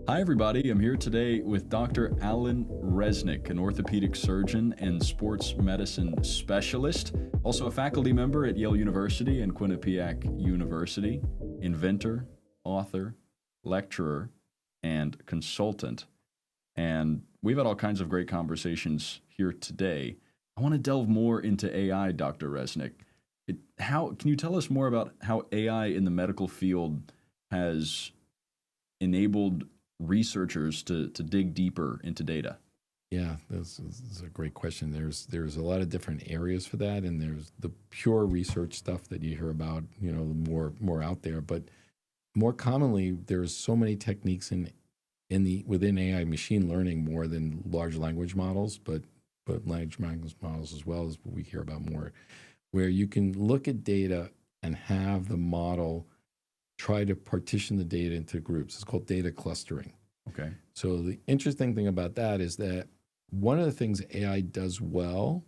Hi, everybody. I'm here today with Dr. Alan Reznik, an orthopedic surgeon and sports medicine specialist, also a faculty member at Yale University and Quinnipiac University, inventor, author, lecturer, and consultant. And we've had all kinds of great conversations here today. I want to delve more into AI, Dr. Reznik. Can you tell us more about how AI in the medical field has enabled researchers to dig deeper into data? Yeah, this is a great question. There's a lot of different areas for that, and there's the pure research stuff that you hear about, more out there. But more commonly, there's so many techniques within AI machine learning more than large language models, but large language models as well as what we hear about more, where you can look at data and have the model try to partition the data into groups. It's called data clustering. Okay. So the interesting thing about that is that one of the things AI does well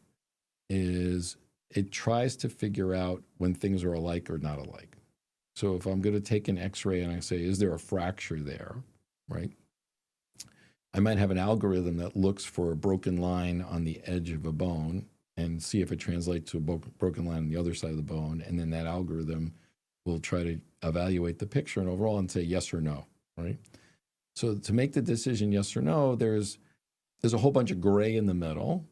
is it tries to figure out when things are alike or not alike. So if I'm going to take an X-ray and I say, is there a fracture there, right? I might have an algorithm that looks for a broken line on the edge of a bone and see if it translates to a broken line on the other side of the bone. And then that algorithm will try to evaluate the picture and overall and say yes or no, right? So to make the decision yes or no, there's a whole bunch of gray in the middle.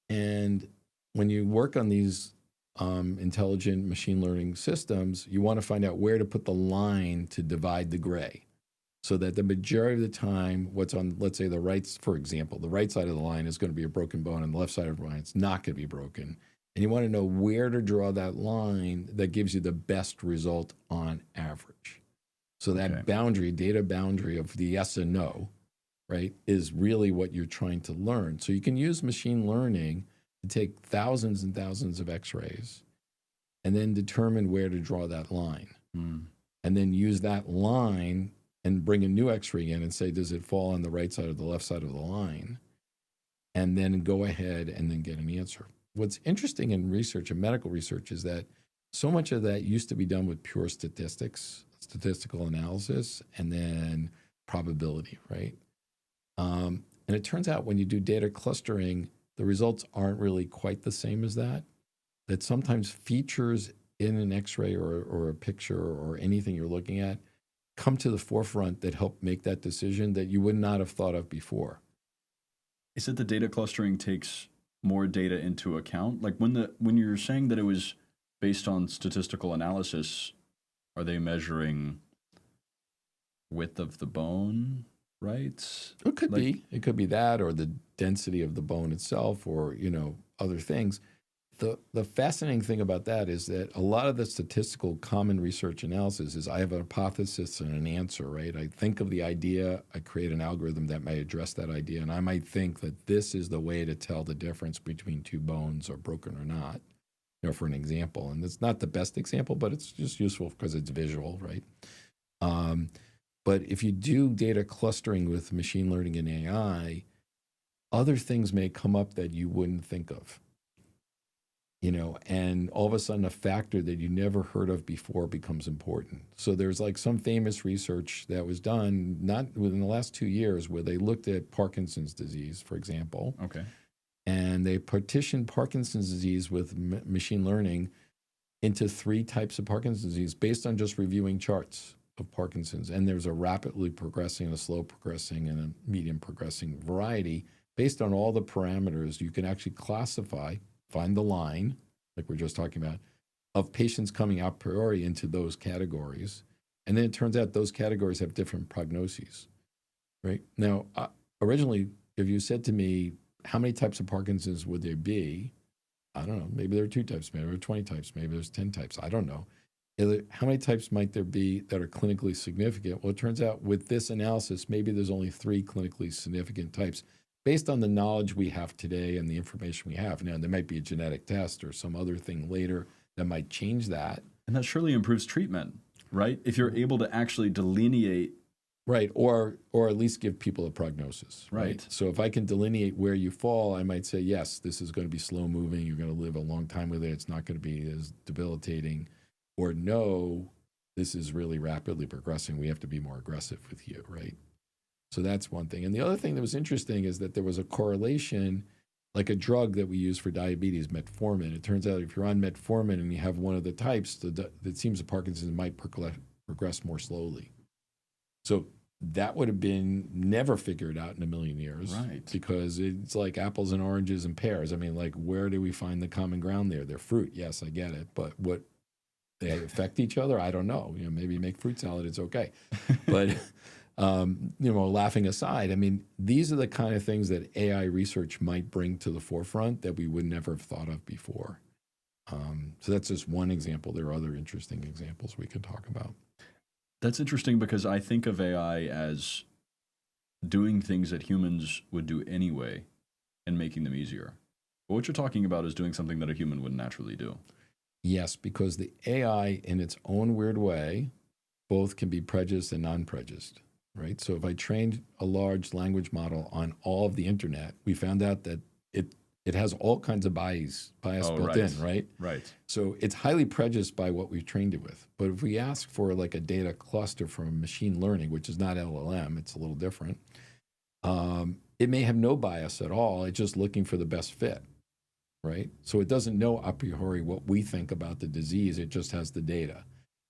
And when you work on these intelligent machine learning systems, you want to find out where to put the line to divide the gray, so that the majority of the time, what's on, let's say the right, for example, the right side of the line is going to be a broken bone and the left side of the line is not going to be broken. And you want to know where to draw that line that gives you the best result on average. So that boundary, data boundary of the yes and no, right, is really what you're trying to learn. So you can use machine learning to take thousands and thousands of X-rays and then determine where to draw that line. And then use that line and bring a new X-ray in and say, does it fall on the right side or the left side of the line? And then go ahead and then get an answer. What's interesting in research and medical research is that so much of that used to be done with pure statistical analysis, and then probability, right? And it turns out when you do data clustering, the results aren't really quite the same as that. That sometimes features in an X-ray or a picture or anything you're looking at come to the forefront that help make that decision that you would not have thought of before. Is it the data clustering takes more data into account? Like when you're saying that it was based on statistical analysis, are they measuring width of the bone, right? It could be. It could be that, or the density of the bone itself, or other things. The fascinating thing about that is that a lot of the statistical common research analysis is I have a hypothesis and an answer, right? I think of the idea, I create an algorithm that may address that idea, and I might think that this is the way to tell the difference between two bones are broken or not, for an example. And it's not the best example, but it's just useful because it's visual, right? But if you do data clustering with machine learning and AI, other things may come up that you wouldn't think of. And all of a sudden a factor that you never heard of before becomes important. So there's like some famous research that was done, not within the last 2 years, where they looked at Parkinson's disease, for example. Okay. And they partitioned Parkinson's disease with machine learning into 3 types of Parkinson's disease based on just reviewing charts of Parkinson's. And there's a rapidly progressing, a slow progressing, and a medium progressing variety. Based on all the parameters, you can actually classify, find the line, like we're just talking about, of patients coming a priori into those categories. And then it turns out those categories have different prognoses, right? Now, originally, if you said to me, how many types of Parkinson's would there be? I don't know. Maybe there are 2 types, maybe there are 20 types, maybe there's 10 types. I don't know. How many types might there be that are clinically significant? Well, it turns out with this analysis, maybe there's only 3 clinically significant types, based on the knowledge we have today and the information we have. Now, there might be a genetic test or some other thing later that might change that. And that surely improves treatment, right? If you're able to actually delineate. Right, or at least give people a prognosis, right? So if I can delineate where you fall, I might say, yes, this is going to be slow moving, you're going to live a long time with it, it's not going to be as debilitating. Or no, this is really rapidly progressing, we have to be more aggressive with you, right? So that's one thing. And the other thing that was interesting is that there was a correlation, like a drug that we use for diabetes, metformin. It turns out if you're on metformin and you have one of the types, it seems that Parkinson's might progress more slowly. So that would have been never figured out in a million years. Right. Because it's like apples and oranges and pears. I mean, like, where do we find the common ground there? They're fruit. Yes, I get it. But what they affect each other? I don't know. Maybe make fruit salad, it's okay. But, laughing aside, I mean, these are the kind of things that AI research might bring to the forefront that we would never have thought of before. So that's just one example. There are other interesting examples we could talk about. That's interesting because I think of AI as doing things that humans would do anyway and making them easier. But what you're talking about is doing something that a human would naturally do. Yes, because the AI, in its own weird way, both can be prejudiced and non-prejudiced, right? So if I trained a large language model on all of the internet, we found out that it has all kinds of bias built in, right? Right. So it's highly prejudiced by what we've trained it with. But if we ask for like a data cluster from machine learning, which is not LLM, it's a little different, it may have no bias at all. It's just looking for the best fit, right? So it doesn't know a priori what we think about the disease. It just has the data.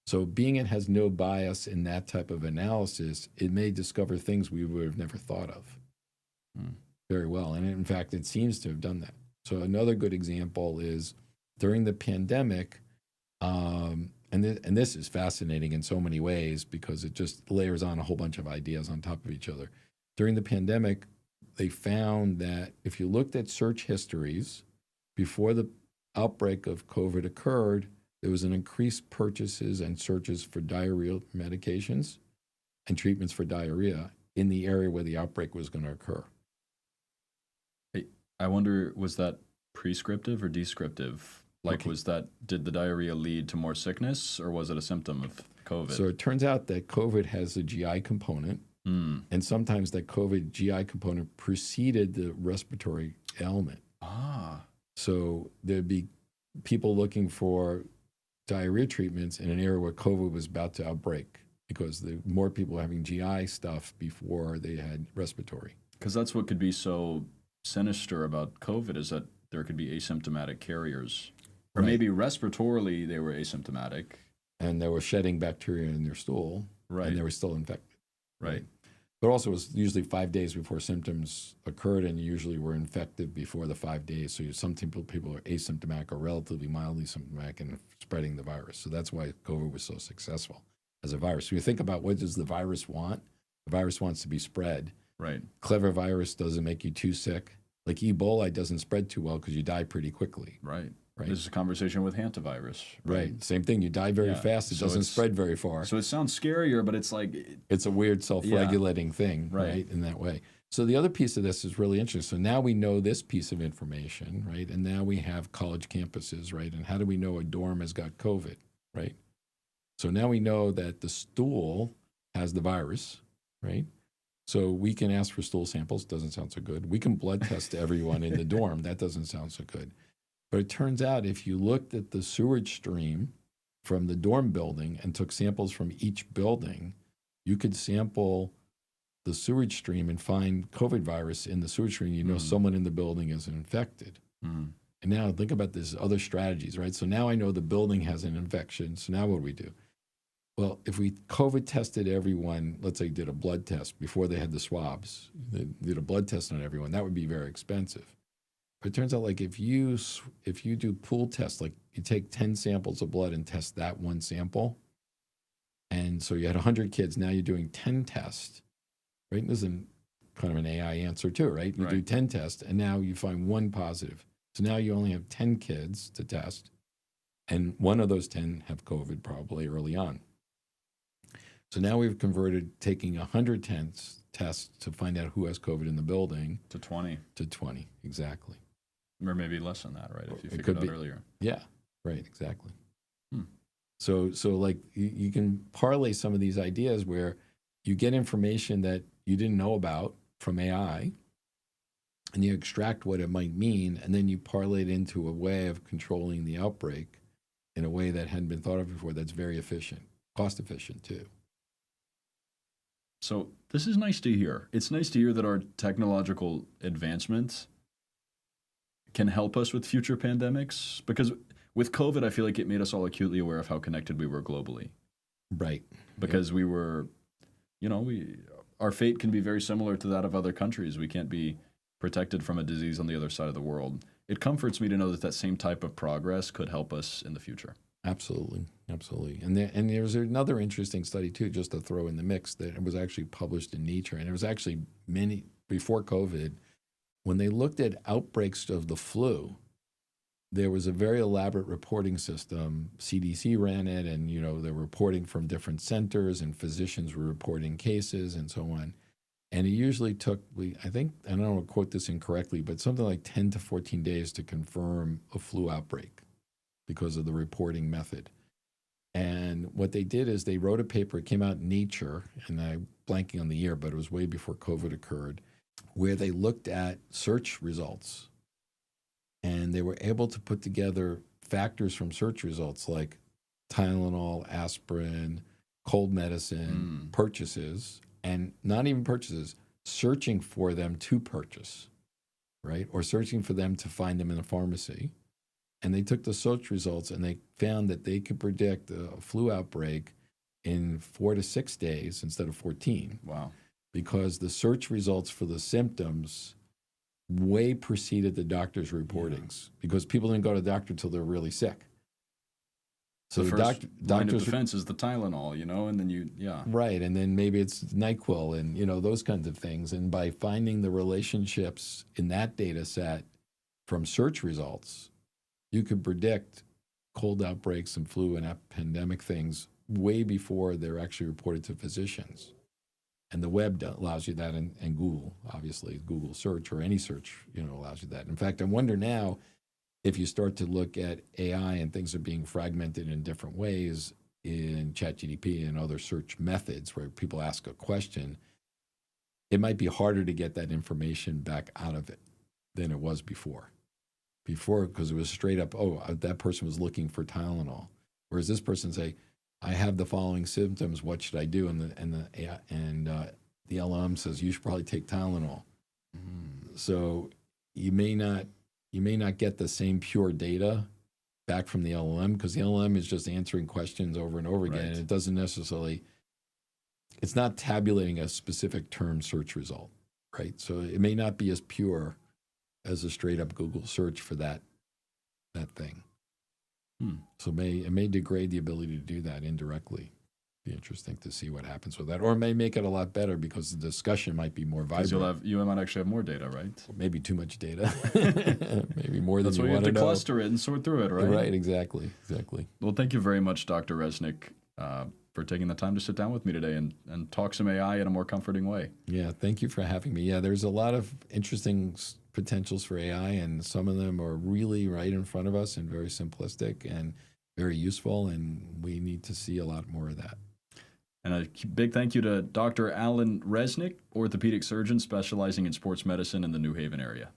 So being it has no bias in that type of analysis, it may discover things we would have never thought of. Very well. And in fact, it seems to have done that. So another good example is during the pandemic, and this is fascinating in so many ways because it just layers on a whole bunch of ideas on top of each other. During the pandemic, they found that if you looked at search histories before the outbreak of COVID occurred, there was an increased purchases and searches for diarrheal medications and treatments for diarrhea in the area where the outbreak was going to occur. I wonder, was that prescriptive or descriptive? Like, Okay. Did the diarrhea lead to more sickness or was it a symptom of COVID? So it turns out that COVID has a GI component, and sometimes that COVID GI component preceded the respiratory ailment. So there'd be people looking for diarrhea treatments in an area where COVID was about to outbreak because more people were having GI stuff before they had respiratory. Because that's what could be so sinister about COVID is that there could be asymptomatic carriers. Or maybe respiratorily they were asymptomatic. And they were shedding bacteria in their stool. Right. And they were still infected. Right. But also it was usually 5 days before symptoms occurred and usually were infected before the 5 days. So some people are asymptomatic or relatively mildly symptomatic and spreading the virus. So that's why COVID was so successful as a virus. So you think about what does the virus want? The virus wants to be spread. Right. Clever virus doesn't make you too sick. Like Ebola doesn't spread too well because you die pretty quickly. Right. This is a conversation with hantavirus. Right. Same thing. You die very fast. It doesn't spread very far. So it sounds scarier, but it's like... It's a weird self-regulating thing, right, in that way. So the other piece of this is really interesting. So now we know this piece of information, right? And now we have college campuses, right? And how do we know a dorm has got COVID, right? So now we know that the stool has the virus, right? So we can ask for stool samples. Doesn't sound so good. We can blood test everyone in the dorm. That doesn't sound so good. But it turns out if you looked at the sewage stream from the dorm building and took samples from each building, you could sample the sewage stream and find COVID virus in the sewage stream. You know someone in the building is infected. And now think about this other strategies, right? So now I know the building has an infection. So now what do we do? Well, if we COVID tested everyone, let's say did a blood test before they had the swabs, they did a blood test on everyone, that would be very expensive. But it turns out like if you do pool tests, like you take 10 samples of blood and test that one sample, and so you had 100 kids, now you're doing 10 tests, right? This is kind of an AI answer too, right? You do 10 tests, and now you find one positive. So now you only have 10 kids to test, and one of those 10 have COVID probably early on. So now we've converted taking 100 tests to find out who has COVID in the building. To 20. To 20, exactly. Or maybe less than that, right? If you figured it out earlier. Yeah, right, exactly. So like you can parlay some of these ideas where you get information that you didn't know about from AI, and you extract what it might mean, and then you parlay it into a way of controlling the outbreak in a way that hadn't been thought of before that's very efficient, cost efficient too. So this is nice to hear. It's nice to hear that our technological advancements can help us with future pandemics, because with COVID, I feel like it made us all acutely aware of how connected we were globally. Right. Because we were, our fate can be very similar to that of other countries. We can't be protected from a disease on the other side of the world. It comforts me to know that that same type of progress could help us in the future. Absolutely, absolutely. And there's another interesting study too, just to throw in the mix, that it was actually published in Nature, and it was actually before COVID, when they looked at outbreaks of the flu. There was a very elaborate reporting system. CDC ran it, and they're reporting from different centers, and physicians were reporting cases and so on. And it usually took, I think, I don't want to quote this incorrectly, but something like 10 to 14 days to confirm a flu outbreak because of the reporting method. And what they did is they wrote a paper. It came out in Nature, and I'm blanking on the year, but it was way before COVID occurred, where they looked at search results. And they were able to put together factors from search results like Tylenol, aspirin, cold medicine, purchases, and not even purchases, searching for them to purchase, right? Or searching for them to find them in a pharmacy. And they took the search results and they found that they could predict a flu outbreak in 4 to 6 days instead of 14. Wow. Because the search results for the symptoms way preceded the doctor's reportings, because people didn't go to the doctor until they're really sick. So the first line of defense is the Tylenol, and then Right, and then maybe it's NyQuil and, those kinds of things. And by finding the relationships in that data set from search results, you could predict cold outbreaks and flu and pandemic things way before they're actually reported to physicians. And the web allows you that, and Google, obviously, Google search or any search, allows you that. In fact, I wonder now if you start to look at AI and things are being fragmented in different ways in ChatGPT and other search methods where people ask a question, it might be harder to get that information back out of it than it was before. Before, because it was straight up, that person was looking for Tylenol. Whereas this person say, I have the following symptoms. What should I do? And the LLM says you should probably take Tylenol. So you may not get the same pure data back from the LLM, because the LLM is just answering questions over and over again. Right. And it doesn't necessarily. It's not tabulating a specific term search result, right? So it may not be as pure as a straight up Google search for that thing. So it may degrade the ability to do that indirectly. Be interesting to see what happens with that, or it may make it a lot better because the discussion might be more vibrant. You might actually have more data, right? Maybe too much data, maybe more than you want to know. That's why you have to cluster it and sort through it, right? Right, exactly. Well, thank you very much, Dr. Reznik, for taking the time to sit down with me today and talk some AI in a more comforting way. Yeah, thank you for having me. Yeah, there's a lot of interesting potentials for AI, and some of them are really right in front of us and very simplistic and very useful, and we need to see a lot more of that. And a big thank you to Dr. Alan Reznik, orthopedic surgeon specializing in sports medicine in the New Haven area.